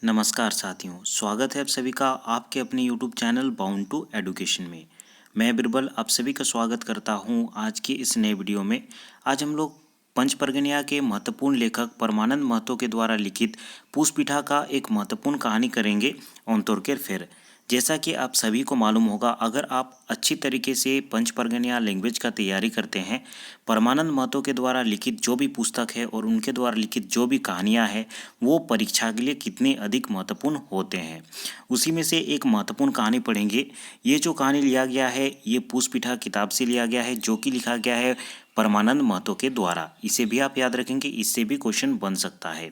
नमस्कार साथियों, स्वागत है आप सभी का आपके अपने YouTube channel bound to education में। मैं बिरबल आप सभी का स्वागत करता हूं आज की इस नए वीडियो में। आज हम लोग पंचपरगनिया के महत्वपूर्ण लेखक परमानंद महतो के द्वारा लिखित पुष्पिठा का एक महत्वपूर्ण कहानी करेंगे औंतोरकेर फेर। जैसा कि आप सभी को मालूम होगा, अगर आप अच्छी तरीके से पंचपरगनिया लैंग्वेज का तैयारी करते हैं, परमानंद महतो के द्वारा लिखित जो भी पुस्तक है और उनके द्वारा लिखित जो भी कहानियाँ हैं वो परीक्षा के लिए कितने अधिक महत्वपूर्ण होते हैं। उसी में से एक महत्वपूर्ण कहानी पढ़ेंगे। ये जो कहानी लिया गया है ये पुष्पिठा किताब से लिया गया है, जो कि लिखा गया है परमानंद महतो के द्वारा। इसे भी आप याद रखेंगे, इससे भी क्वेश्चन बन सकता है।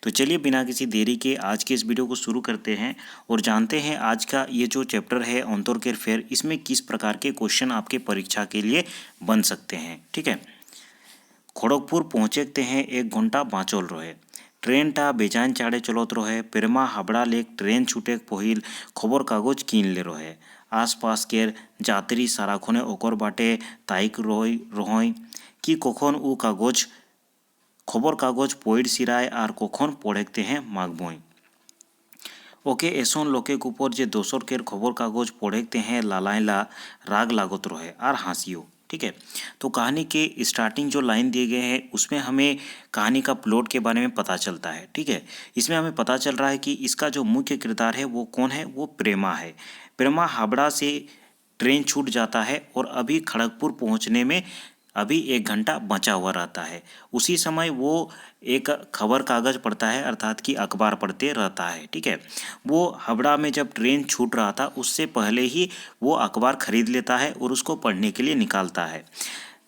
तो चलिए बिना किसी देरी के आज के इस वीडियो को शुरू करते हैं और जानते हैं आज का ये जो चैप्टर है औंतोरकेर फेर, इसमें किस प्रकार के क्वेश्चन आपके परीक्षा के लिए बन सकते हैं। ठीक है। खड़गपुर पहुँचते हैं 1 घंटा बाँचल रहे। ट्रेनटा बेजान चाड़े चलत रहे। पेरमा हाबड़ा लेक ट्रेन छूटे पहिल खबर कागज किन ले रहे। आसपास केर यात्री साराक्षणे ओकर बाटे ताइक रही कि कखन उ कागज खबर कागज पढ़ सिराय और कखन पढ़ते हैं मागबई। ओके एसन लोकेक ऊपर जे दोसर केर खबर कागज पढ़ते हैं लालाइला राग लागत रहे और हंसियो। ठीक है। तो कहानी के स्टार्टिंग जो लाइन दिए गए हैं उसमें हमें कहानी का प्लॉट के बारे में पता चलता है। ठीक है। इसमें हमें पता चल रहा है कि इसका जो मुख्य किरदार है वो कौन है, वो प्रेमा है। प्रेमा हावड़ा से ट्रेन छूट जाता है और अभी खड़गपुर पहुंचने में अभी 1 घंटा बचा हुआ रहता है। उसी समय वो एक खबर कागज पढ़ता है, अर्थात कि अखबार पढ़ते रहता है। ठीक है। वो हावड़ा में जब ट्रेन छूट रहा था उससे पहले ही वो अखबार खरीद लेता है और उसको पढ़ने के लिए निकालता है।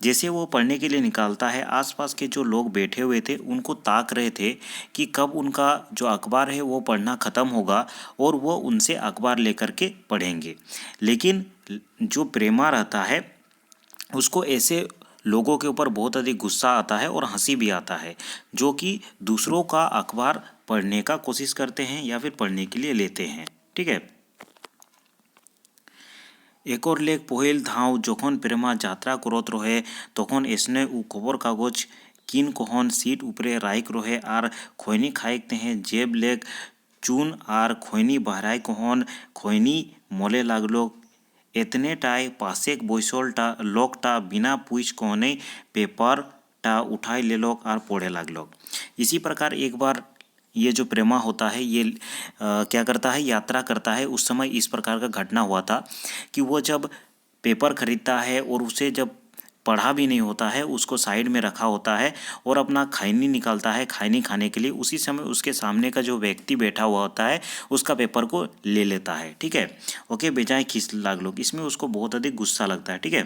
जैसे वो पढ़ने के लिए निकालता है, आसपास के जो लोग बैठे हुए थे उनको ताक रहे थे कि कब उनका जो अखबार है वो पढ़ना ख़त्म होगा और वो उनसे अखबार लेकर के पढ़ेंगे। लेकिन जो प्रेमा रहता है उसको ऐसे लोगों के ऊपर बहुत अधिक गुस्सा आता है और हंसी भी आता है, जो कि दूसरों का अखबार पढ़ने का कोशिश करते हैं या फिर पढ़ने के लिए लेते हैं। ठीक है। एक और लेख पहिल धाव जखन प्रेमा यात्रा करत रहे तखन एसने उ खबर कागज किन कहन सीट ऊपरे राइक रहे और खैनी खाइते हैं जेब लेक चून और खैनी बहराई कहन खैनी मले लागलो। एतनेटाय पासेक बैसलटा लोकटा बिना पूछ कहने पेपरटा उठाई लेलोक और पढ़े लागलोक। इसी प्रकार एक बार ये जो प्रेमा होता है ये क्या करता है, यात्रा करता है। उस समय इस प्रकार का घटना हुआ था कि वो जब पेपर खरीदता है और उसे जब पढ़ा भी नहीं होता है, उसको साइड में रखा होता है और अपना खैनी निकालता है खैनी खाने के लिए। उसी समय उसके सामने का जो व्यक्ति बैठा हुआ होता है उसका पेपर को ले लेता है। ठीक है। ओके बेजाय खींच लाग लोग, इसमें उसको बहुत अधिक गुस्सा लगता है। ठीक है।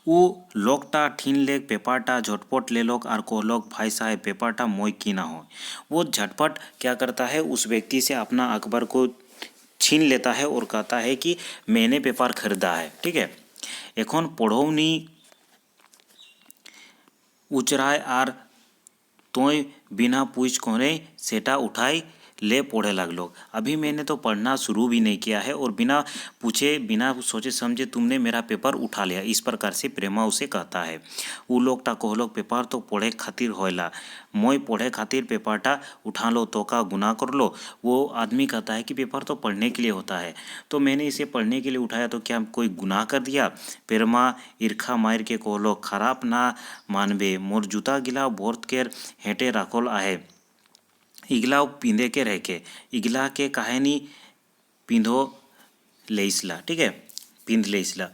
वो लोकटा ठीन लेक पेपरटा झटपट ले लोग और कहलोक भाई साहब पेपरटा मोय की ना हो। वो झटपट क्या करता है, उस व्यक्ति से अपना अखबार को छीन लेता है और कहता है कि मैंने पेपर खरीदा है। ठीक है। एखन पढ़ौनी उचराय और तोय बिना पूछ कहने सेटा उठाई ले पढ़े लागलो। अभी मैंने तो पढ़ना शुरू भी नहीं किया है और बिना पूछे बिना सोचे समझे तुमने मेरा पेपर उठा लिया। इस प्रकार से प्रेमा उसे कहता है। उ लोगटा कहलोक पेपर तो पढ़े खातिर होयला, मोय पढ़े खातिर पेपरटा उठा लो तो का गुनाह कर लो। वो आदमी कहता है कि पेपर तो पढ़ने के लिए होता है, तो मैंने इसे पढ़ने के लिए उठाया तो क्या कोई गुनाह कर दिया। प्रेमा ईर्खा मार के कहलोक खराब ना मानबे, मोर जूता गिला भोर्त केर हेटे राखल आहे, इगला पिंधे के रह के इगला के कहानी पिंधो लेइसला। ठीक है, पिंध लेइसला।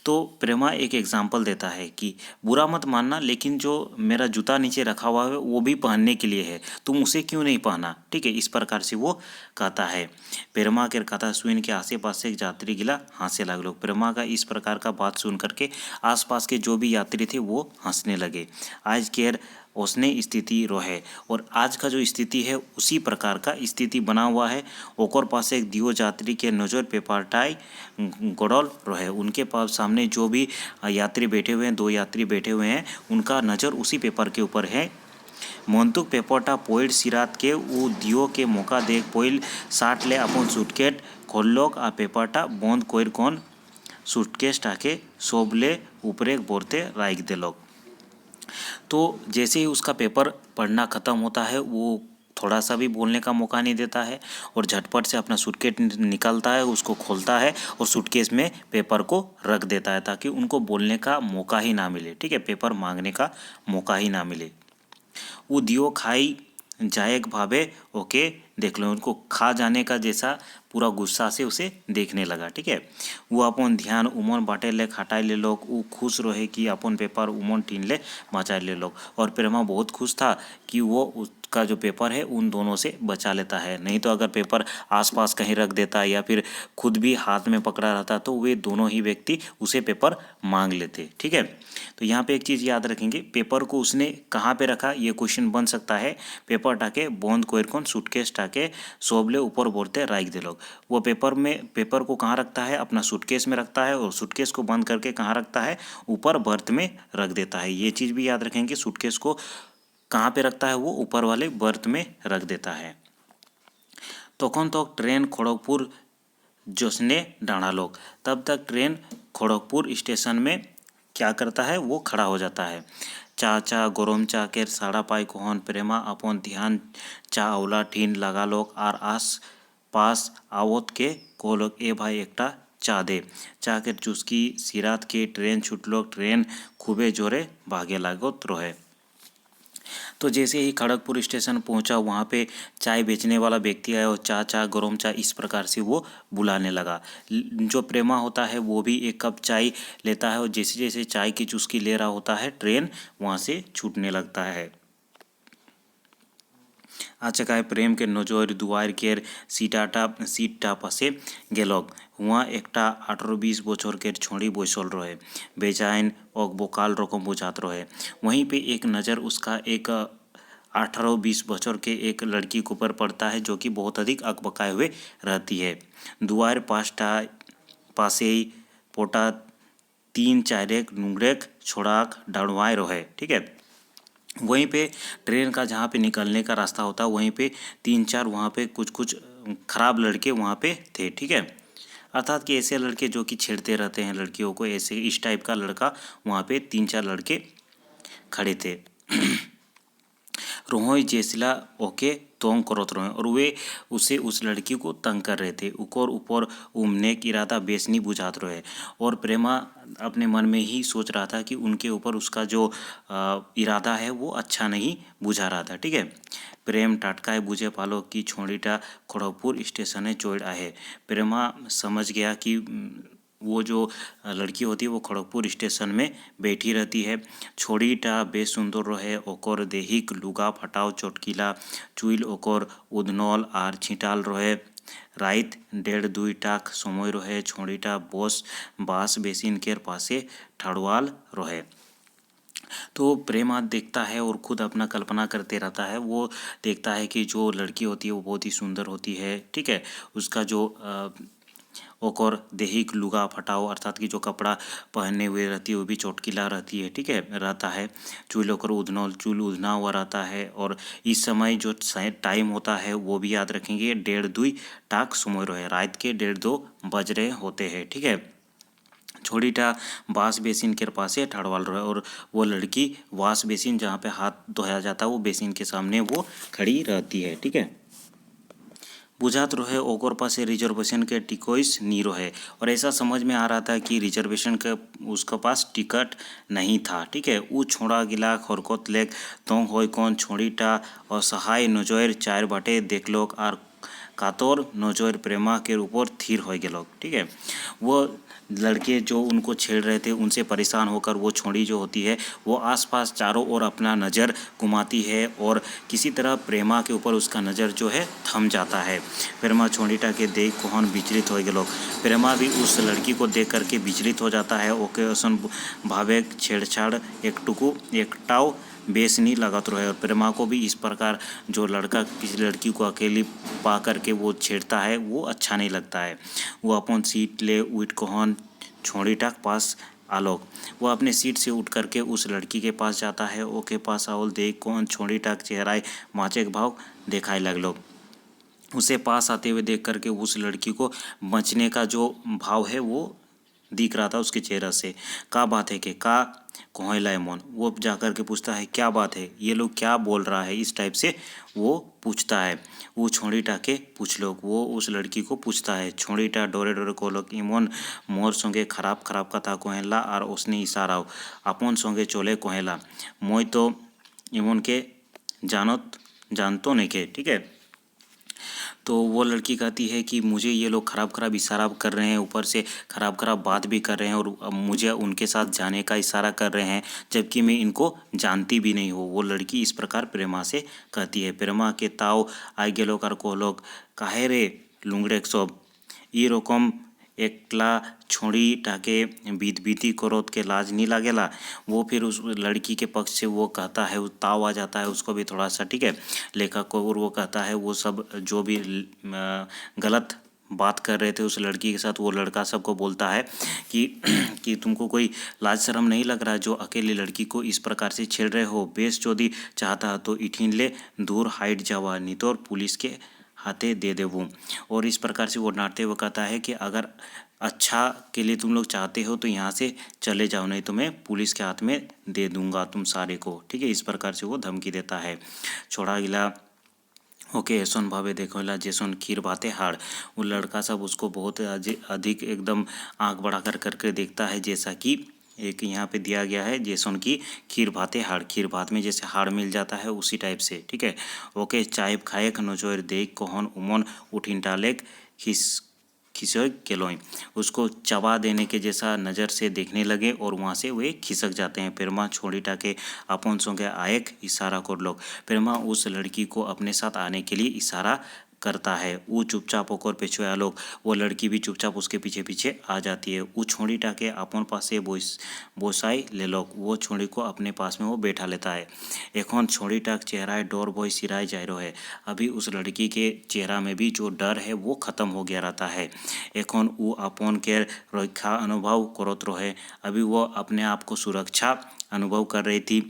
तो प्रेमा एक एग्जाम्पल देता है कि बुरा मत मानना, लेकिन जो मेरा जूता नीचे रखा हुआ है वो भी पहनने के लिए है, तुम उसे क्यों नहीं पहना। ठीक है, इस प्रकार से वो कहता है। प्रेमा के कथा सुन के आसे पास एक यात्री गिला हंसे लागलो। प्रेमा का इस प्रकार का बात सुन करके आसपास के जो भी यात्री थे वो हंसने लगे। आज केर उसने स्थिति रहे और आज का जो स्थिति है उसी प्रकार का स्थिति बना हुआ है। ओकर पास एक दियो यात्री के नज़र पेपरटाई गड़ल रहे। उनके पास सामने जो भी यात्री बैठे हुए हैं, 2 यात्री बैठे हुए हैं, उनका नज़र उसी पेपर के ऊपर है। मंतुक पेपरटा पढ़ सिरात के उ दियो के मौका देख पहिल साट ले अपन सूटकेस खोललोक आ पेपरटा बंद कर कौन सूटकेसटाके सोबले ऊपरे बोरते राख देलोक। तो जैसे ही उसका पेपर पढ़ना ख़त्म होता है वो थोड़ा सा भी बोलने का मौका नहीं देता है और झटपट से अपना सूटकेस निकालता है, उसको खोलता है और सूटकेस में पेपर को रख देता है ताकि उनको बोलने का मौका ही ना मिले, ठीक है, पेपर मांगने का मौका ही ना मिले। वो दियो खाई जाएक भावे ओके देख लो, उनको खा जाने का जैसा पूरा गुस्सा से उसे देखने लगा, ठीक है। वो अपन ध्यान उमन बाटे ले हटाई ले लोग, वो खुश रहे कि अपन पेपर उमन टीन ले बचा ले लोग। और प्रेमा बहुत खुश था कि वो उसका जो पेपर है उन दोनों से बचा लेता है, नहीं तो अगर पेपर आसपास कहीं रख देता या फिर खुद भी हाथ में पकड़ा रहता तो वे दोनों ही व्यक्ति उसे पेपर मांग लेते, ठीक है। तो यहाँ पे एक चीज़ याद रखेंगे, पेपर को उसने कहाँ पे रखा ये क्वेश्चन बन सकता है। पेपर टाके बंद कोरकोन सूटकेस टाके सोबले ऊपर बोलते राइख दे लोग। वो पेपर को कहाँ रखता है, अपना सूटकेस में रखता है और सूटकेस को बंद करके कहाँ रखता है, ऊपर बर्थ में रख देता है। ये चीज़ भी याद रखेंगे, सूटकेस को कहाँ पे रखता है, वो ऊपर वाले बर्थ में रख देता है। तखन तक ट्रेन खड़गपुर जोशने डाणा लोग, तब तक ट्रेन खड़गपुर स्टेशन में क्या करता है, वो खड़ा हो जाता है। चा गरम चा के साड़ा पाई कोहन प्रेमा अपन ध्यान चा अवला ठीन लगा लोग आर आस पास आवत के कोलोग ए भाई एकटा चा दे। चा के चुस्की सिरात के ट्रेन छुटलो, ट्रेन खूबे जोरे भागे लागत रहे। तो जैसे ही खड़गपुर स्टेशन पहुंचा, वहाँ पे चाय बेचने वाला व्यक्ति आया और चा गरम चा इस प्रकार से वो बुलाने लगा। जो प्रेमा होता है वो भी एक कप चाय लेता है और जैसे जैसे चाय की चुस्की ले रहा होता है, ट्रेन वहाँ से छूटने लगता है। आचकाय प्रेम के नजर दुआर केर सीटा पासे गेलक। हुआ एकटा 18-20 बछर के छोड़ी बैसल रहे, बेचैन और बोकाल रकम बुझात रहे। वहीं पे एक नज़र उसका एक 18-20 बछर के एक लड़की के ऊपर पड़ता है जो कि बहुत अधिक अकबकाए हुए रहती है। दुआर पासे ही पोटा 3-4 नुंगरेक छोड़ाक डड़वाए रहे, ठीक है। वहीं पे ट्रेन का जहाँ पे निकलने का रास्ता होता है वहीं पे 3-4 वहाँ पे कुछ खराब लड़के वहाँ पे थे, ठीक है। अर्थात कि ऐसे लड़के जो कि छेड़ते रहते हैं लड़कियों को, ऐसे इस टाइप का लड़का वहाँ पे 3-4 लड़के खड़े थे। रोहोई जैसला ओके तोंग करत रहे और वे उस लड़की को तंग कर रहे थे। ऊपर उमने की इरादा बेसनी बुझात रहे और प्रेमा अपने मन में ही सोच रहा था कि उनके ऊपर उसका जो इरादा है वो अच्छा नहीं बुझा रहा था, ठीक है। प्रेम टाटकाए बुझे पालो कि छोड़ीटा खड़गपुर स्टेशने चोड़ आहे। प्रेमा समझ गया कि वो जो लड़की होती है वो खड़गपुर स्टेशन में बैठी रहती है। छोड़ीटा बेस सुंदर रहे, ओकर देहिक लुगा फटाव चटकीला चुइल ओकर उदनल आर छिटाल रहे। रात 1:30 टाक समय रहे। छोड़ीटा बास बेसिन केर पासे ठाड़वाल रहे। तो प्रेमा देखता है और खुद अपना कल्पना करते रहता है। वो देखता है कि जो लड़की होती है वो बहुत ही सुंदर होती है, ठीक है। उसका जो ओकर देहिक लुगा फटाओ अर्थात कि जो कपड़ा पहने हुए रहती है वो भी चोटकीला रहती है, ठीक है, रहता है। चूल ओकर चूल उधना हुआ रहता है। और इस समय जो टाइम होता है वो भी याद रखेंगे, 1:30 टाक समय रहे, रात के 1:30 बज रहे होते हैं, ठीक है। छोड़ीटा वाश बेसिन के पासे ठाड़वाल रहे और वो लड़की वाश बेसिन जहाँ पे हाथ धोया जाता है वो बेसिन के सामने वो खड़ी रहती है, ठीक है। बुझात रहे ओकर पास रिजर्वेशन के टिकट नहीं रहे और ऐसा समझ में आ रहा था कि रिजर्वेशन का उसका पास टिकट नहीं था, ठीक है। वो छोड़ा गिला हरकत लेक तोंग हो कौन छोड़ीटा असहाय नजर चार बाटे देखलोक आर कातर नजर प्रेमा के ऊपर थीर हो गेलोक, ठीक है। वो लड़के जो उनको छेड़ रहे थे उनसे परेशान होकर वो छोड़ी जो होती है वो आसपास चारों ओर अपना नज़र घुमाती है और किसी तरह प्रेमा के ऊपर उसका नज़र जो है थम जाता है। प्रेमा छोड़ीटा के देख कोहन विचलित हो गेलो। प्रेमा भी उस लड़की को देख करके विचलित हो जाता है। ओके असन भावे छेड़छाड़ एकटाव बेस नहीं लगत रहे और प्रेमा को भी इस प्रकार जो लड़का किसी लड़की को अकेली पा करके वो छेड़ता है वो अच्छा नहीं लगता है। वो अपन सीट ले उठ कोहन छोड़ीटा के पास आलोक। वो अपने सीट से उठ करके उस लड़की के पास जाता है। ओके पास आवल देख कौन छोड़ीटा के चेहराए माचे के भाव देखाए लगलो। उसे पास आते हुए देख करके उस लड़की को बचने का जो भाव है वो दिख रहा था उसके चेहरा से। का बात है के का कोहला एमोन, वो जाकर के पूछता है क्या बात है, ये लोग क्या बोल रहा है, इस टाइप से वो पूछता है। वो छोड़ीटा के पूछ लोग, वो उस लड़की को पूछता है। छोड़ीटा डोरे डोरे को लोग इमोन मोर संगे खराब खराब कथा कोहेला और उसने इशारा अपन संगे चले कोहेला मैं तो इमोन के जानतो नहीं के। ठीक है, तो वो लड़की कहती है कि मुझे ये लोग ख़राब ख़राब इशारा कर रहे हैं, ऊपर से ख़राब ख़राब बात भी कर रहे हैं और अब मुझे उनके साथ जाने का इशारा कर रहे हैं, जबकि मैं इनको जानती भी नहीं हूँ। वो लड़की इस प्रकार प्रेमा से कहती है। प्रेमा के ताव आइ गेलो कार कहलोक काहे रे लुंगड़े सब ई रकम एकला छोड़ीटाके बीती करोत के लाज नहीं लागेला। वो फिर उस लड़की के पक्ष से वो कहता है, वो ताव आ जाता है उसको भी थोड़ा सा। ठीक है, लेखक को, और वो कहता है वो सब जो भी गलत बात कर रहे थे उस लड़की के साथ, वो लड़का सबको बोलता है कि कि तुमको कोई लाज शर्म नहीं लग रहा जो अकेली लड़की को इस प्रकार से छेड़ रहे हो। बेस चोदी चाहता है तो इठीन ले दूर हाइट जावा, नहीं तो पुलिस के हाथे दे देवूँ। और इस प्रकार से वो डांटते हुए कहता है कि अगर अच्छा के लिए तुम लोग चाहते हो तो यहाँ से चले जाओ, नहीं तो मैं पुलिस के हाथ में दे दूंगा तुम सारे को। ठीक है, इस प्रकार से वो धमकी देता है। छोड़ा गिला ओके ऐसन भावे देखोला जैसन खीर भाते हाड़। वो लड़का सब उसको बहुत अधिक एकदम आंख बढ़ा करके देखता है, जैसा कि एक यहाँ पे दिया गया है जैसन की खीर भाते हाड़, खीर भात में जैसे हाड़ मिल जाता है उसी टाइप से। ठीक है, ओके चाय खाएक नजोर देख कोहन उमन उठिन टालेक खिसक केलोई, उसको चबा देने के जैसा नज़र से देखने लगे और वहाँ से वे खिसक जाते हैं। प्रेमा छोड़ीटा के अपन संगे आएक इशारा कर लोग। प्रेमा उस लड़की को अपने साथ आने के लिए इशारा करता है। वो चुपचाप होकर पेछुआ लोग, वो लड़की भी चुपचाप उसके पीछे पीछे आ जाती है। वो छोड़ीटा के अपन पास से बोसाई ले लोग, वो छोड़ी को अपने पास में वो बैठा लेता है। एखन छोड़ीटाक चेहरा डर भय सिराय जा रहा है। अभी उस लड़की के चेहरा में भी जो डर है वो खत्म हो गया रहता है। एखन वो अपन के रक्षा अनुभव करत रहे, अभी वो अपने आप को सुरक्षा अनुभव कर रही थी।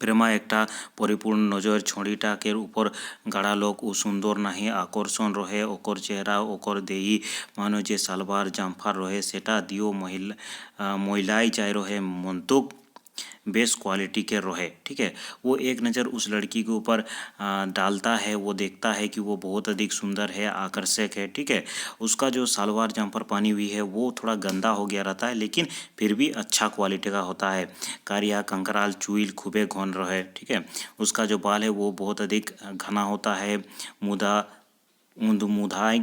प्रेमा एकटा परिपूर्ण नजर छोड़ीटा के ऊपर गाड़ा लोक उ सुंदर नहीं आकर्षण रहे, ओकर चेहरा ओकर देही मानो जे सालवार जाम्फार रहे सेटा दियो महिलाई जाए रहे मंतुक बेस्ट क्वालिटी के रहे। ठीक है, वो एक नज़र उस लड़की के ऊपर डालता है, वो देखता है कि वो बहुत अधिक सुंदर है, आकर्षक है। ठीक है, उसका जो सलवार जम्पर पहनी हुई है वो थोड़ा गंदा हो गया रहता है, लेकिन फिर भी अच्छा क्वालिटी का होता है। कारिया कंकराल चुईल खूबे घन रहे। ठीक है, उसका जो बाल है वो बहुत अधिक घना होता है, मुदा मुदाई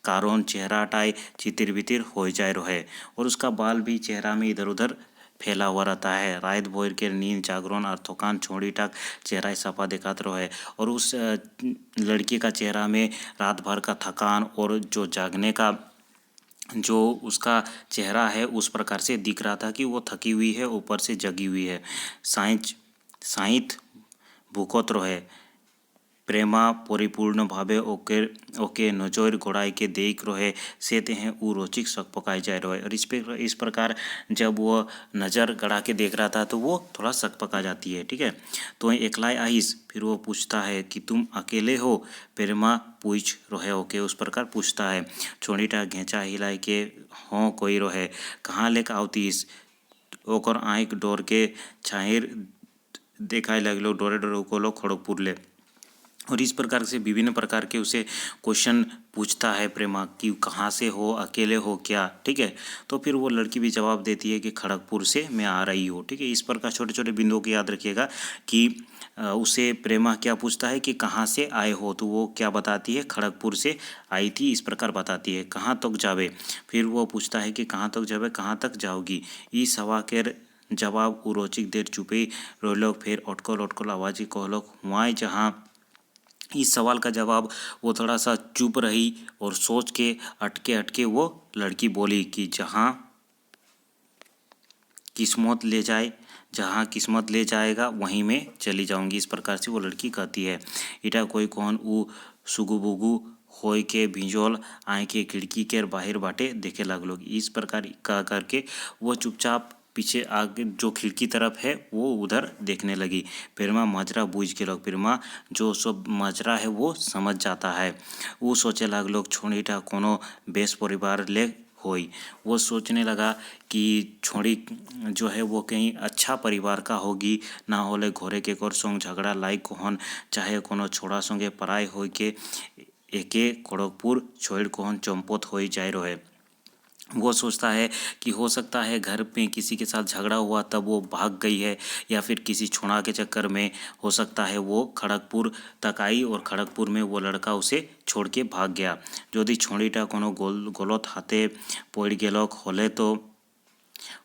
कारण चेहराटाई चितिर बितिर हो जाए रहे, और उसका बाल भी चेहरा में इधर उधर फैला हुआ रहता है। रात भोर के नींद जागरण और थकान छोड़ी टाक चेहरा सफा दिखाते रहे, और उस लड़की का चेहरा में रात भर का थकान और जो जागने का जो उसका चेहरा है उस प्रकार से दिख रहा था कि वो थकी हुई है, ऊपर से जगी हुई है। साइंत भूकत रहे। प्रेमा परिपूर्ण भावे ओके नजर गोड़ाई के देख रहे से तेहें उ रोचिक शक पकाई जाए रहे, और इस प्रकार जब वो नज़र गड़ा के देख रहा था तो वो थोड़ा शक पका जाती है। ठीक है, तो एकलाई आइस, फिर वो पूछता है कि तुम अकेले हो। प्रेमा पूछ रहे ओके उस प्रकार पूछता है। छोड़ीटा घेचा हिलाई के हों कोई रहे, कहाँ लेक आवतीस। ओकर आँख डोर के छाहिर देखाए लगलो, डोरे डोरे को लो खड़गपुर ले, और इस प्रकार से विभिन्न प्रकार के उसे क्वेश्चन पूछता है प्रेमा कि कहाँ से हो, अकेले हो क्या। ठीक है, तो फिर वो लड़की भी जवाब देती है कि खड़गपुर से मैं आ रही हूँ। ठीक है, इस प्रकार छोटे छोटे बिंदुओं को याद रखिएगा कि उसे प्रेमा क्या पूछता है कि कहाँ से आए हो, तो वो क्या बताती है, खड़गपुर से आई थी, इस प्रकार बताती है। कहाँ तक जावे, फिर वो पूछता है कि कहाँ तक जावे, कहाँ तक जाओगी। इस सवा के जवाब उरोचिक देर चुपे रोलोक, फिर अटकल अटकल आवाज़ी कहलोक वहाँ जहाँ। इस सवाल का जवाब वो थोड़ा सा चुप रही और सोच के अटके अटके वो लड़की बोली कि जहाँ किस्मत ले जाए, जहाँ किस्मत ले जाएगा वहीं मैं चली जाऊंगी। इस प्रकार से वो लड़की कहती है। इटा कोई कौन उ सुगुबुगु होय के भिंजोल आए के खिड़की के बाहर बाटे देखे लगलो। इस प्रकार कह करके वो चुपचाप पीछे आगे जो खिड़की तरफ है वो उधर देखने लगी। प्रेमा मजरा बूझ के लोग, प्रेमा जो सब मजरा है वो समझ जाता है। वो सोचे लगलो छोड़ीटा कोनो बेस परिवार ले होई। वो सोचने लगा कि छोड़ी जो है वो कहीं अच्छा परिवार का होगी, ना होले घोरे के कोर संग झगड़ा लाइक कोहन चाहे कोनो छोड़ा संगे पराय होई के एके खड़गपुर छोड़ कोहन चंपोत हो जाए रहे। वो सोचता है कि हो सकता है घर पे किसी के साथ झगड़ा हुआ तब वो भाग गई है, या फिर किसी छोड़ा के चक्कर में हो सकता है वो खड़गपुर तक आई और खड़गपुर में वो लड़का उसे छोड़ के भाग गया। यदि छोड़ीटा कोनो गलत हाथे पड़ गेलक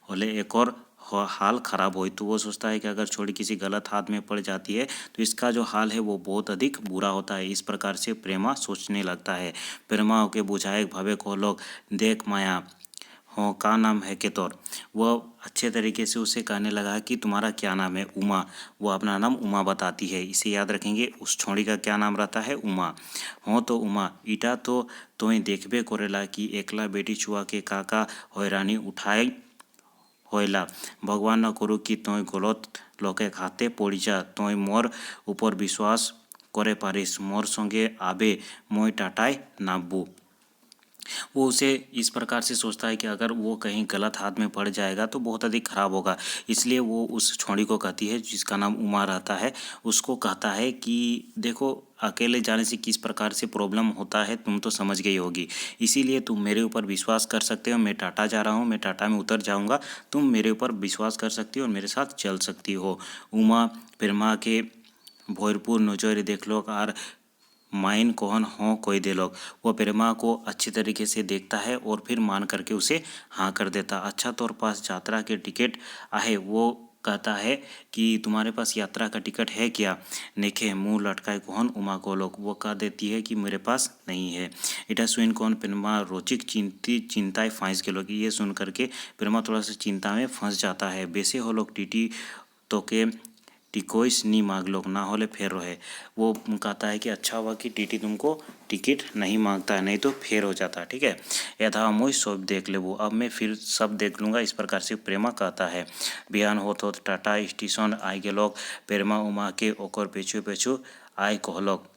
होले एक और हाल खराब हो। तो वो सोचता है कि अगर छोड़ी किसी गलत हाथ में पड़ जाती है तो इसका जो हाल है वो बहुत अधिक बुरा होता है। इस प्रकार से प्रेमा सोचने लगता है। प्रेमा के बुझाए भावे को लोग देख माया हो का नाम है के तोर। वह अच्छे तरीके से उसे कहने लगा कि तुम्हारा क्या नाम है? उमा। वो अपना नाम उमा बताती है। इसे याद रखेंगे, उस छोड़ी का क्या नाम रहता है? उमा। हो तो उमा ईटा तो तोय देखबे करेला कि एकला बेटी छुआ के काका हैरानी उठाए होइला। भगवान न करू कि तोय गलत लोके हाथे पड़ी जा। तोय मोर ऊपर विश्वास करे पारिस, मोर संगे आबे मोय टाटाय नाबू। वो उसे इस प्रकार से सोचता है कि अगर वो कहीं गलत हाथ में पड़ जाएगा तो बहुत अधिक खराब होगा। इसलिए वो उस छोड़ी को कहती है जिसका नाम उमा रहता है, उसको कहता है कि देखो अकेले जाने से किस प्रकार से प्रॉब्लम होता है तुम तो समझ गई होगी, इसीलिए तुम मेरे ऊपर विश्वास कर सकते हो। मैं टाटा जा रहा हूँ, मैं टाटा में उतर जाऊँगा, तुम मेरे ऊपर विश्वास कर सकती हो और मेरे साथ चल सकती हो। उमा प्रेमा के भोरपुर नजर देख लो और माइन कोहन हों कोई दे लोग। वह प्रेमा को अच्छी तरीके से देखता है और फिर मान करके उसे हाँ कर देता। अच्छा तोर पास यात्रा के टिकट आहे? वो कहता है कि तुम्हारे पास यात्रा का टिकट है क्या? नेखे मुंह लटकाए कोहन उमा को लोग। वो कह देती है कि मेरे पास नहीं है। इटा सुन कौन प्रेमा रोचिक चिंताएं फंस के लोग। ये सुन करके प्रेमा थोड़ा सा चिंता में फंस जाता है। बेसे हो लोग टीटी तो के टिकोइस नी मांग लोग, ना होले फेर रहे। वो कहता है कि अच्छा हुआ कि टीटी तुमको टिकट नहीं मांगता है, नहीं तो फेर हो जाता। ठीक है, यथा मोई सब देख ले वो, अब मैं फिर सब देख लूँगा। इस प्रकार से प्रेमा कहता है। बिहान हो टाटा स्टेशन आए गे लोग। प्रेमा उमा के ओकर पेछू पेछू आए कहलोग।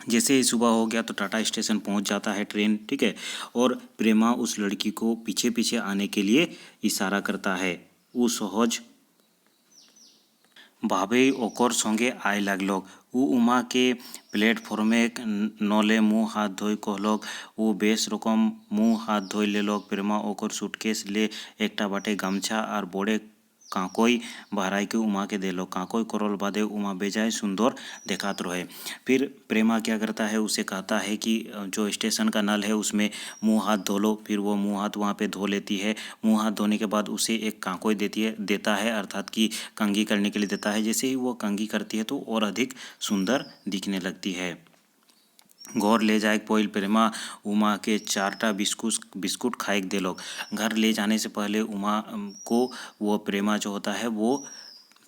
जैसे ही सुबह हो गया तो टाटा स्टेशन पहुंच जाता है ट्रेन। ठीक है, और प्रेमा उस लड़की को पीछे पीछे आने के लिए इशारा करता है। वो सहज भावेई ओकर संगे आय लागलोग। उ उमा के प्लेटफॉर्मे नले मुँह हाथ धोई कहलोग। उ बेस रकम मुँह हाथ धोई लेलोग। प्रेमा ओकर सूटकेस ले एकटा बाटे गमछा और बोड़े काकोई बहराई के उमा के देलोग। काकोई करल बादे उमा बेजाय सुंदर देखात रहे। फिर प्रेमा क्या करता है, उसे कहता है कि जो स्टेशन का नल है उसमें मुँह हाथ धो लो। फिर वो मुँह हाथ वहाँ पे धो लेती है। मुँह हाथ धोने के बाद उसे एक काकोई देता है, अर्थात कि कंघी करने के लिए देता है। जैसे ही वो कंघी करती है तो और अधिक सुंदर दिखने लगती है। घर ले जाए पोइल प्रेमा उमा के चारटा बिस्कुट खाए दे लोग। घर ले जाने से पहले उमा को वो प्रेमा जो होता है वो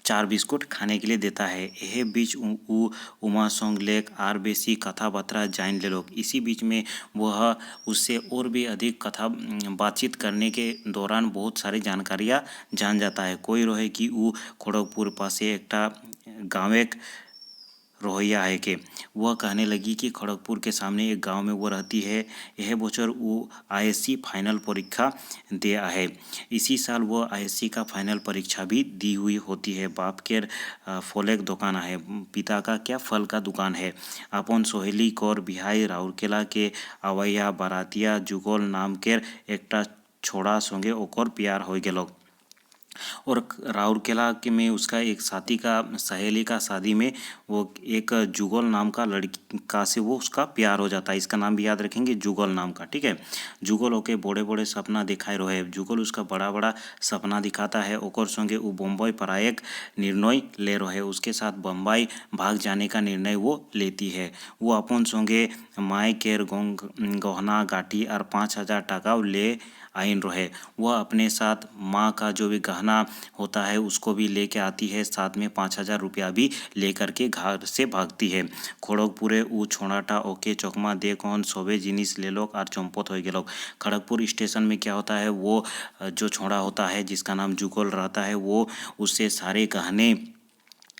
4 बिस्कुट खाने के लिए देता है। यह बीच उमा संग लेक आर बेसी कथा बात्रा जान ले लोग। इसी बीच में वह उससे और भी अधिक कथा बातचीत करने के दौरान बहुत सारी जानकारियाँ जान जाता है। कोई रहे कि वो खड़गपुर पासे एकटा गाँव एक रोहिया है के। वह कहने लगी कि खड़गपुर के सामने एक गांव में वो रहती है। यह बचर वो आईएससी फाइनल परीक्षा दे है। इसी साल वो आईएससी का फाइनल परीक्षा भी दी हुई होती है। बाप के फलेक दुकान है, पिता का क्या फल का दुकान है। अपन सोहेली कौर बिहाई राउरकेला के अवैया बारातिया जुगल नाम के एकटा छोड़ा संगे ओकर प्यार हो गेलोग। और राउरकेला के में उसका एक साथी का सहेली का शादी में वो एक जुगल नाम का लड़की का से वो उसका प्यार हो जाता है। इसका नाम भी याद रखेंगे, जुगल नाम का। ठीक है, जुगल ओके बड़े बड़े सपना दिखाए रहे। जुगल उसका बड़ा बड़ा सपना दिखाता है। ओकर संगे वो बम्बई परायक निर्णय ले रहे। उसके साथ बम्बई भाग जाने का निर्णय वो लेती है। वो अपन संगे माय केर गहना गाठी और 5,000 टाका ले आइन रहे। वह अपने साथ माँ का जो भी गहना होता है उसको भी लेके आती है। साथ में 5,000 रुपया भी लेकर के घर से भागती है। खड़गपुरे उ छोड़ाटा ओके चकमा दे कौन सोबे जिनिस ले लोग और चंपत हो गेलोग। खड़गपुर स्टेशन में क्या होता है, वो जो छोड़ा होता है जिसका नाम जुगल रहता है वो उससे सारे गहने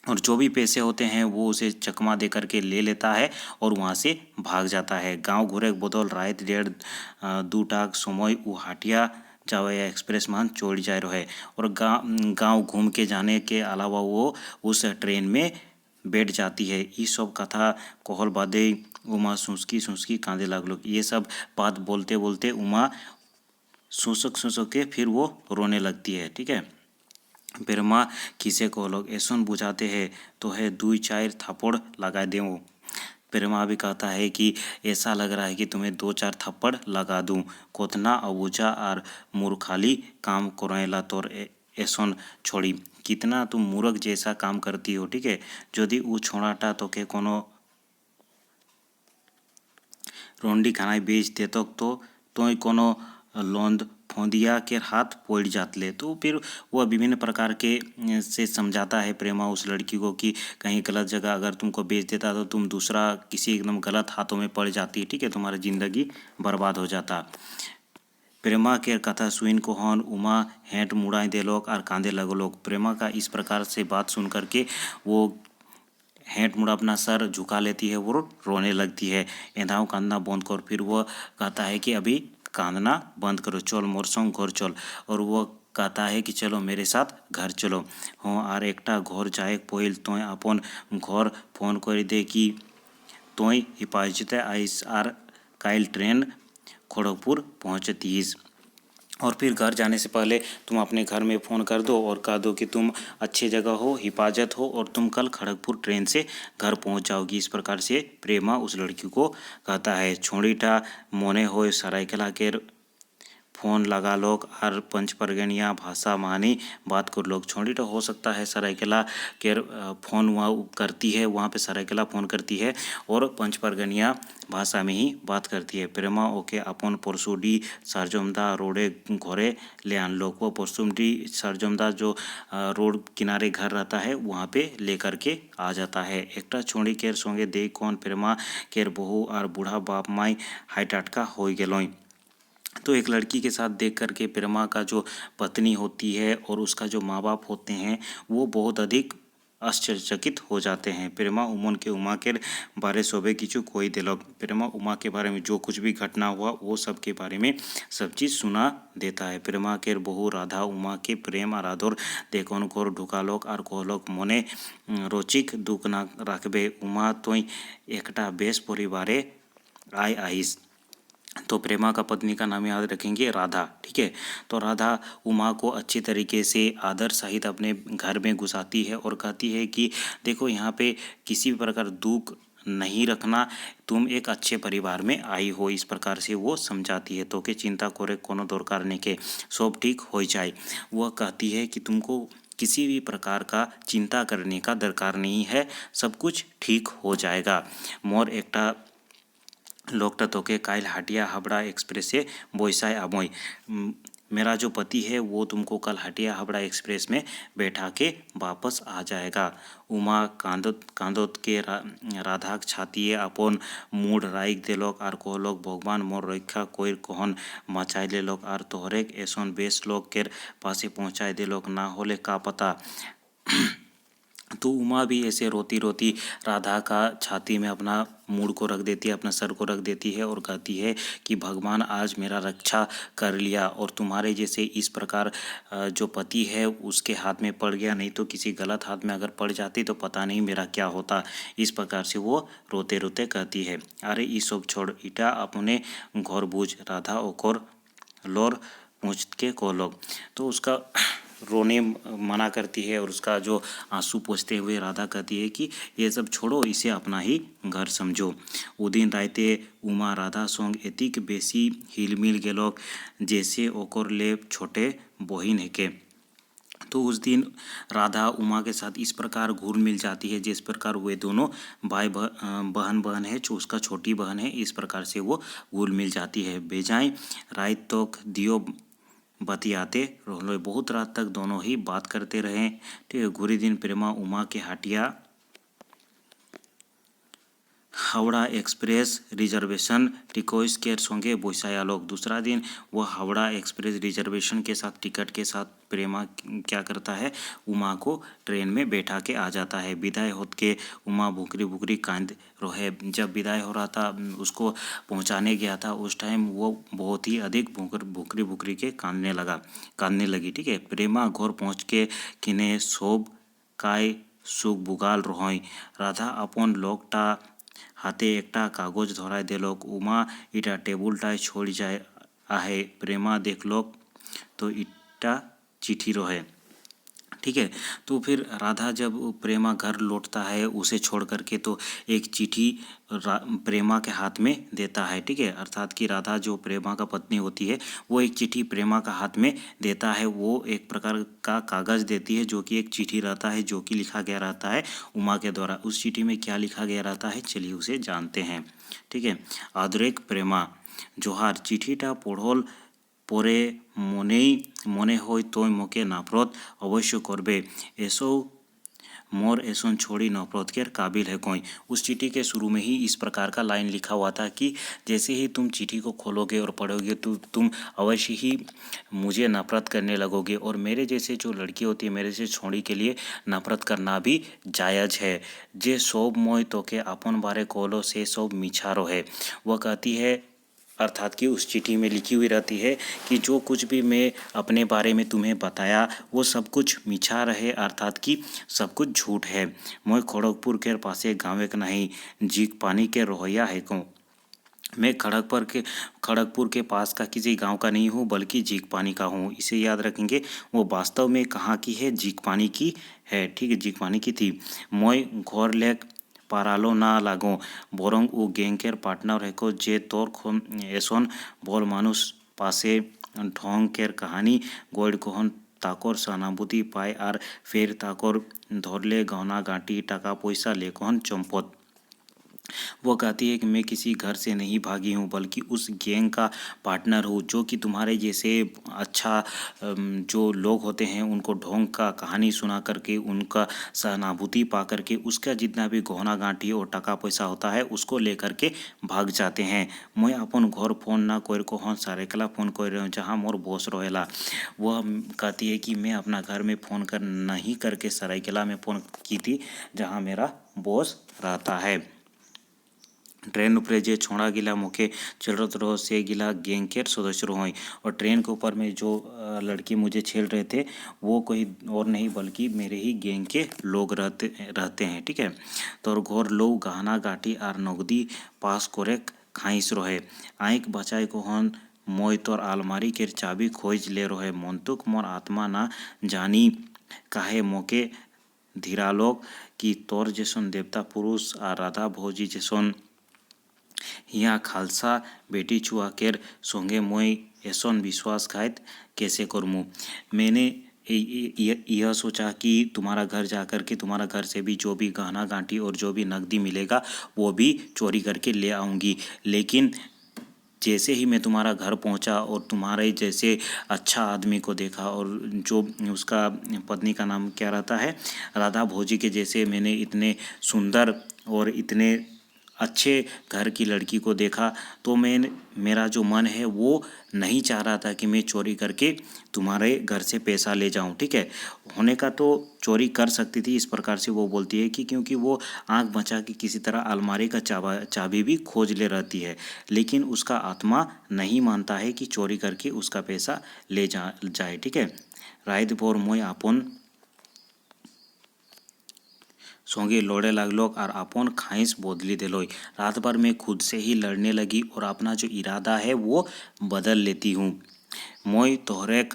और जो भी पैसे होते हैं वो उसे चकमा दे करके ले लेता है और वहाँ से भाग जाता है। गांव घुरे बदल रात डेढ़ 2 समय वो हाटिया जावे एक्सप्रेस मान चोरी जा रहे और गांव घूम के जाने के अलावा वो उस ट्रेन में बैठ जाती है। ये सब कथा कहल बादे उमा सुसकी सुसकी कांदे लागलो। ये सब बात बोलते बोलते उमा सुसक के फिर वो रोने लगती है। ठीक है, प्रेमा किसे को लोग ऐसन बुझाते हैं तो है 2-4 थप्पड़ लगा दें। प्रेमा भी कहता है कि ऐसा लग रहा है कि तुम्हें 2-4 थप्पड़ लगा दूं। कोतना अबूझा और मूर्खाली काम करेला तोर ऐसन छोड़ी। कितना तुम मूर्ख जैसा काम करती हो। ठीक है, यदि वो छोड़ाटा तो के कोनो रोंडी खानाय बेच देतो तो तोय कोनो लोंद फोंदिया के हाथ पड़ जातले। तो फिर वह विभिन्न प्रकार के से समझाता है प्रेमा उस लड़की को कि कहीं गलत जगह अगर तुमको बेच देता तो तुम दूसरा किसी एकदम गलत हाथों में पड़ जाती। ठीक है, तुम्हारा ज़िंदगी बर्बाद हो जाता। प्रेमा के कथा सुन को हन उमा हेंट मुड़ाई दे लोग और कांदे लगो लोग। प्रेमा का इस प्रकार से बात सुन करके वो हेंट मुड़ा अपना सर झुका लेती है, वो रोने लगती है। एंधाव कांदना बंद कर। फिर वह कहता है कि अभी कांदना बंद करो, चल मोर संग घर चल। और वह कहता है कि चलो मेरे साथ घर चलो। हाँ, और एकटा घर जाए पहिल तोय अपन घर फोन कर दे कि तोय हिफाजते आइस और काल ट्रेन खड़गपुर पहुँचतीस। और फिर घर जाने से पहले तुम अपने घर में फ़ोन कर दो और कह दो कि तुम अच्छी जगह हो, हिफाजत हो और तुम कल खड़गपुर ट्रेन से घर पहुंच जाओगी। इस प्रकार से प्रेमा उस लड़की को कहता है। छोड़ीटा मोने हो सरायकेला के फ़ोन लगा लोग और पंचपरगनिया भाषा मानी बात कर लोग। छोड़ी तो हो सकता है सरायकेला के फ़ोन वहाँ करती है, वहाँ पे सरायकेला फ़ोन करती है और पंचपरगनिया भाषा में ही बात करती है। प्रेमा ओके अपन परसुडी सरजमदा रोडे घरे ले आन लोग। वो परसुडी सरजमदा जो रोड किनारे घर रहता है वहाँ पे लेकर के आ जाता है। एकटा छोड़ी केर संगे देख कौन प्रेमा केर बहू और बूढ़ा बाप माई हाईटाटका हो गेलोई। तो एक लड़की के साथ देख करके प्रेमा का जो पत्नी होती है और उसका जो माँ बाप होते हैं वो बहुत अधिक आश्चर्यचकित हो जाते हैं। प्रेमा उमन के उमा के बारे सोबे किचु कोई दिलक। प्रेमा उमा के बारे में जो कुछ भी घटना हुआ वो सब के बारे में सब चीज़ सुना देता है। प्रेमा के बहू राधा उमा के प्रेम और आदर देखन कर ढुकालोक और कहलोक मने रोचिक दुख ना राखबे उमा तोय एकटा बेस परिवारे आय आइस। तो प्रेमा का पत्नी का नाम याद रखेंगे राधा। ठीक है, तो राधा उमा को अच्छी तरीके से आदर सहित अपने घर में घुसाती है और कहती है कि देखो यहाँ पे किसी भी प्रकार दुख नहीं रखना, तुम एक अच्छे परिवार में आई हो। इस प्रकार से वो समझाती है। तो के चिंता करे कोनो दरकार नहीं के सब ठीक हो जाए। वह कहती है कि तुमको किसी भी प्रकार का चिंता करने का दरकार नहीं है, सब कुछ ठीक हो जाएगा। मोर एकटा लोकटा तोके काल हटिया हावड़ा एक्सप्रेस से बोईसाय आमोई। मेरा जो पति है वो तुमको कल हटिया हावड़ा एक्सप्रेस में बैठा के वापस आ जाएगा। उमा कांदोत कांदोत के राधाक छातिए अपन मूड राइक देलोक और कहलोक भगवान मोर रक्षा कोई कहन मचाई लेलोक और तोहरेक ऐसन बेस लोग के पासे पहुँचाई देलोक, ना होले का पता। तो उमा भी ऐसे रोती रोती राधा का छाती में अपना मूड को रख देती है, अपना सर को रख देती है और कहती है कि भगवान आज मेरा रक्षा कर लिया और तुम्हारे जैसे इस प्रकार जो पति है उसके हाथ में पड़ गया, नहीं तो किसी गलत हाथ में अगर पड़ जाती तो पता नहीं मेरा क्या होता। इस प्रकार से वो रोते रोते कहती है। अरे ये सब छोड़ इटा अपने घर बूझ। राधा ओकर लोर पूछ के को लोग। तो उसका रोने मना करती है और उसका जो आंसू पोंछते हुए राधा कहती है कि ये सब छोड़ो, इसे अपना ही घर समझो। वो दिन राते उमा राधा संग एतिक बेसी हिलमिल गेलोक जैसे ओकर ले छोटे बहिन हेके। तो उस दिन राधा उमा के साथ इस प्रकार घुल मिल जाती है जिस प्रकार वे दोनों भाई बहन है, जो उसका छोटी बहन है। इस प्रकार से वो घुल मिल जाती है। बेजाय रात तक दियो बतियाते रहलो, बहुत रात तक दोनों ही बात करते रहे। ठीक है, घुरी दिन प्रेमा उमा के Hatia Howrah express reservation request के संगे बोसाया लोग। दूसरा दिन वह हावड़ा एक्सप्रेस रिजर्वेशन के साथ टिकट के साथ प्रेमा क्या करता है, उमा को ट्रेन में बैठा के आ जाता है। विदाई होत के उमा भूखरी भूखरी कांद रहे। जब विदाई हो रहा था, उसको पहुंचाने गया था, उस टाइम वो बहुत ही अधिक भूखरी भूखरी के कांदने लगी। ठीक है। प्रेमा घर पहुँच के किने सोब काय सुख बुगाल रहोय। राधा अपन लोकटा हाथे एकटा कागज धराय देलोक। उमा इटा टेबुलटाय छोड़ जाए आहे। प्रेमा देखलोक तो इटा चिट्ठी रहे। ठीक है। तो फिर राधा जब प्रेमा घर लौटता है उसे छोड़ करके, तो एक चिट्ठी प्रेमा के हाथ में देता है। ठीक है। अर्थात कि राधा जो प्रेमा का पत्नी होती है वो एक चिट्ठी प्रेमा का हाथ में देता है। वो एक प्रकार का कागज़ देती है जो कि एक चिट्ठी रहता है, जो कि लिखा गया रहता है उमा के द्वारा। उस चिट्ठी में क्या लिखा गया रहता है, चलिए उसे जानते हैं। ठीक है। आदरेक प्रेमा जोहार। चिट्ठीटा पढ़ल পরে মনে হয় তোই মোকে नफरत अवश्य करबे। ऐसो मोर ऐसन छोड़ी नफरत के काबिल है कोई। उस चिट्ठी के शुरू में ही इस प्रकार का लाइन लिखा हुआ था कि जैसे ही तुम चिट्ठी को खोलोगे और पढ़ोगे तो तुम अवश्य ही मुझे नफरत करने लगोगे, और मेरे जैसे जो लड़की होती है, मेरे से छोड़ी के लिए नफरत करना भी जायज़ है। जे सब मोय तोके अपन बारे कोलो से सब मिछारो है। वह कहती है, अर्थात कि उस चिट्ठी में लिखी हुई रहती है कि जो कुछ भी मैं अपने बारे में तुम्हें बताया वो सब कुछ मिछा रहे, अर्थात कि सब कुछ झूठ है। मैं खड़गपुर के पासे गाँव एक नहीं, जीक पानी के रोहैया है को। मैं खड़गपुर के पास का किसी गांव का नहीं हूँ, बल्कि जीक पानी का हूँ। इसे याद रखेंगे। वो वास्तव में कहाँ की है, जीक पानी की है। ठीक है, जीक पानी की थी। मैं घर लेक पारालो ना लागो, बरং ও গ্যাংকের পার্টনার হেকো যে তোর এসন বল মানুষ পাশে ঢংকের কাহানি গইড কহন তাকর সহানুভূতি পায় আর ফের তাকর ধরলে গহना गांठी टाका पैसा ले कौन चंपत। वो कहती है कि मैं किसी घर से नहीं भागी हूँ, बल्कि उस गैंग का पार्टनर हूँ, जो कि तुम्हारे जैसे अच्छा जो लोग होते हैं उनको ढोंग का कहानी सुना करके, उनका सहानुभूति पा करके, उसका जितना भी गहना गांठी और टका पैसा होता है उसको लेकर के भाग जाते हैं। मैं अपन घर फोन ना कोई को हन सारेकला फ़ोन कर रही हूँ जहाँ मोर बॉस रहेला। वह कहती है कि मैं अपना घर में फ़ोन कर नहीं करके सरायकेला में फ़ोन की थी जहाँ मेरा बॉस रहता है। ट्रेन ऊपर जे छोड़ा गिला मुखे चलत रहो से गिला गैंग के सदस्य रहो। और ट्रेन के ऊपर में जो लड़की मुझे छेड़ रहे थे वो कोई और नहीं बल्कि मेरे ही गैंग के लोग रहते हैं। ठीक है। तो और घोर लोग गहना गाठी आर नगदी पास करे खाइस रहे। आँख बचाए को हन मोय तोर आलमारी के चाबी खोज ले रहे। मंतुक मोर आत्मा ना जानी काहे मोके धीरालोक कि तोर जैसन देवता पुरुष आ राधा भौजी जैसन हिया खालसा बेटी छुआ केर संगे मोय ऐसन विश्वासघात कैसे करमू। मैंने यह सोचा कि तुम्हारा घर जाकर के तुम्हारा घर से भी जो भी गहना गांठी और जो भी नकदी मिलेगा वो भी चोरी करके ले आऊँगी, लेकिन जैसे ही मैं तुम्हारा घर पहुंचा और तुम्हारे जैसे अच्छा आदमी को देखा, और जो उसका पत्नी का नाम क्या रहता है, राधा भौजी के जैसे मैंने इतने सुंदर और इतने अच्छे घर की लड़की को देखा, तो मेरा जो मन है वो नहीं चाह रहा था कि मैं चोरी करके तुम्हारे घर से पैसा ले जाऊं। ठीक है। होने का तो चोरी कर सकती थी, इस प्रकार से वो बोलती है कि क्योंकि वो आंख बचा के किसी तरह अलमारी का चाबी भी खोज ले रहती है, लेकिन उसका आत्मा नहीं मानता है कि चोरी करके उसका पैसा ले जाए। ठीक है। रात भर मैं अपन संगे लड़े लगलोक और अपन खाइस बदली दिलोय। रात भर मैं खुद से ही लड़ने लगी और अपना जो इरादा है वो बदल लेती हूँ। मैं तोहरेक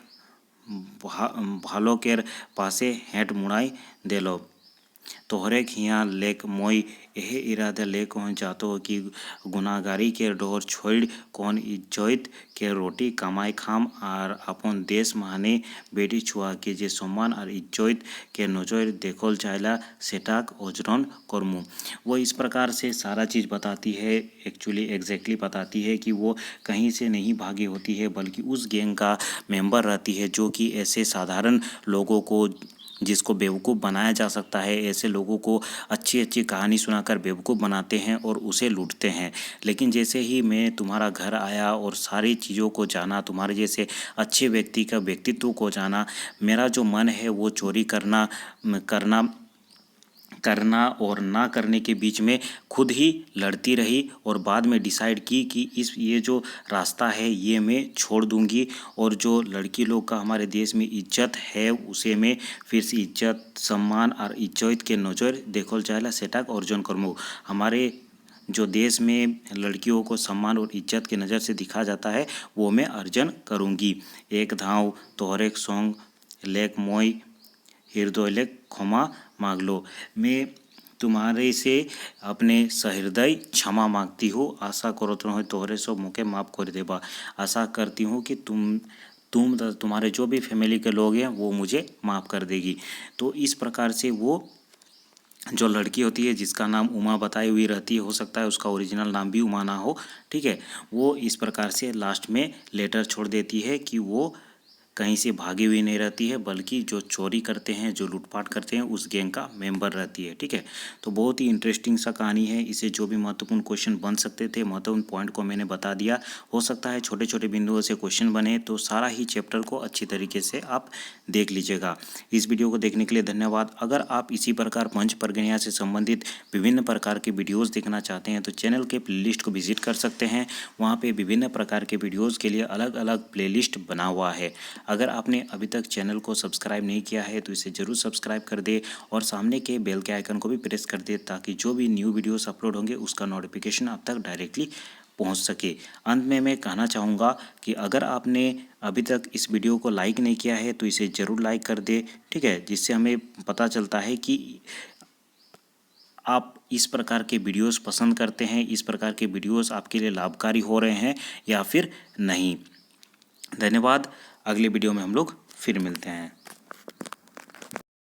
भालो केर पासे हेट मुड़ाई देलो। तोहरे हिया लेक मोय यह इरादा लेक जातो कि गुनाहगारी के डोर छोड़ कौन इज्जत के रोटी कमाई खाम और अपन देश माने बेटी छुआ के जे सम्मान और इज्जत के नजर देखल जायला सेटाक अजरन करमू। वो इस प्रकार से सारा चीज़ बताती है, एक्चुअली एग्जैक्टली बताती है कि वो कहीं से नहीं भागी होती है, बल्कि उस गैंग का मेंबर रहती है जो कि ऐसे साधारण लोगों को जिसको बेवकूफ़ बनाया जा सकता है। ऐसे लोगों को अच्छी अच्छी कहानी सुनाकर बेवकूफ़ बनाते हैं और उसे लूटते हैं। लेकिन जैसे ही मैं तुम्हारा घर आया और सारी चीज़ों को जाना, तुम्हारे जैसे अच्छे व्यक्ति का व्यक्तित्व को जाना, मेरा जो मन है वो चोरी करना करना और ना करने के बीच में खुद ही लड़ती रही और बाद में डिसाइड की कि ये जो रास्ता है ये मैं छोड़ दूंगी और जो लड़की लोग का हमारे देश में इज्जत है उसे मैं फिर से इज्जत सम्मान और इज्जत के नज़र देखल जाएला सेटाक अर्जन करमु। हमारे जो देश में लड़कियों को सम्मान और इज्जत की नज़र से दिखा जाता है वो मैं अर्जन करूँगी। एक धाव तोहरे सॉन्ग लेक मोई हृदय ले क्षमा मांग लो। मैं तुम्हारे से अपने सहृदय क्षमा मांगती हूँ। आशा करो तोहरे सब मुके माफ़ कर देबा। आशा करती हूँ कि तुम्हारे जो भी फैमिली के लोग हैं वो मुझे माफ़ कर देगी। तो इस प्रकार से वो जो लड़की होती है जिसका नाम उमा बताई हुई रहती है, हो सकता है उसका ओरिजिनल नाम भी उमा ना हो, ठीक है, वो इस प्रकार से लास्ट में लेटर छोड़ देती है कि वो कहीं से भागी हुई नहीं रहती है, बल्कि जो चोरी करते हैं, जो लूटपाट करते हैं, उस गैंग का मेंबर रहती है। ठीक है, तो बहुत ही इंटरेस्टिंग सा कहानी है। इसे जो भी महत्वपूर्ण क्वेश्चन बन सकते थे, महत्वपूर्ण पॉइंट को मैंने बता दिया। हो सकता है छोटे छोटे बिंदुओं से क्वेश्चन बने, तो सारा ही चैप्टर को अच्छी तरीके से आप देख लीजिएगा। इस वीडियो को देखने के लिए धन्यवाद। अगर आप इसी प्रकार पंच परगनिया से संबंधित विभिन्न प्रकार के वीडियोज़ देखना चाहते हैं तो चैनल के प्लेलिस्ट को विजिट कर सकते हैं। वहाँ पे विभिन्न प्रकार के वीडियोज़ के लिए अलग अलग प्लेलिस्ट बना हुआ है। अगर आपने अभी तक चैनल को सब्सक्राइब नहीं किया है तो इसे ज़रूर सब्सक्राइब कर दे और सामने के बेल के आइकन को भी प्रेस कर दे, ताकि जो भी न्यू वीडियोस अपलोड होंगे उसका नोटिफिकेशन आप तक डायरेक्टली पहुंच सके। अंत में मैं कहना चाहूँगा कि अगर आपने अभी तक इस वीडियो को लाइक नहीं किया है तो इसे ज़रूर लाइक कर दे, ठीक है, जिससे हमें पता चलता है कि आप इस प्रकार के वीडियोस पसंद करते हैं, इस प्रकार के वीडियोस आपके लिए लाभकारी हो रहे हैं या फिर नहीं। धन्यवाद। अगले वीडियो में हम लोग फिर मिलते हैं।